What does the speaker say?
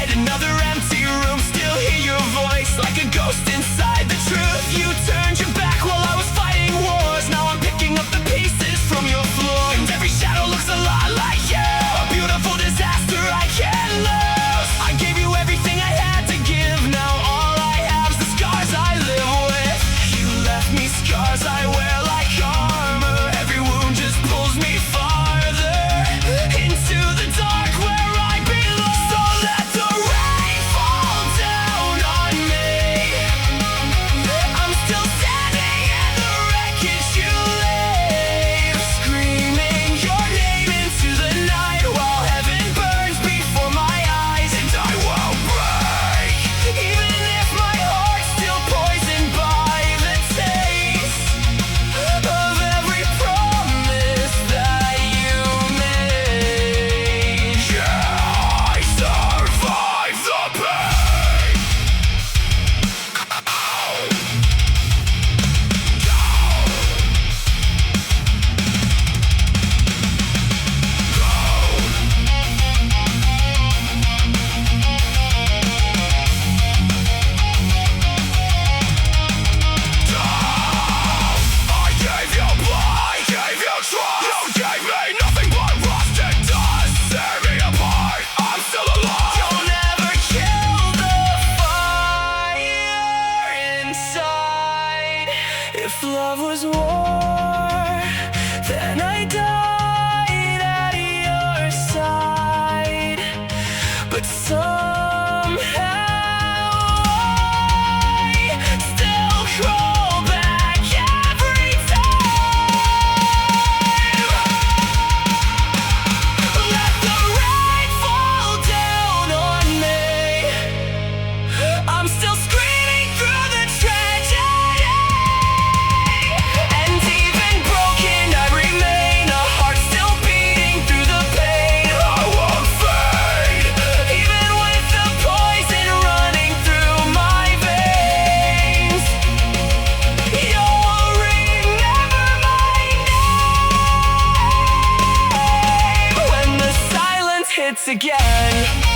Another empty room, still hear your voice like a ghost inside the truth. You turned your back while I was fighting wars. Now I'm picking up the pieces from your floor, and every shadow looks a lot like you. A beautiful disaster I can't lose. I gave you everything I had to give. Now all I have's the scars I live with. You left me scars I wear like armor. Every wound just pulls me farther into the dark where I belong. So let the rain fall down on me. I'm still standing in the wreckage you leave, screaming your name into the night while heaven burns before my eyes, and I won't break, even if my heart's still poisoned by the taste of every promise that you made. Yeah, I survived the pain. I gave you blood, gave you trust. You gave me nothing but rusted dust. Tear me apart, I'm still alive. You'll never kill the fire inside. If love was war, then I died at your side. But somehow I still crawl back every time. Let the rain fall down on me. I'm still screaming through the tragedy, and even broken I remain, a heart still beating through the pain. I won't fade, even with the poison running through my veins. You'll remember my name when the silence hits again.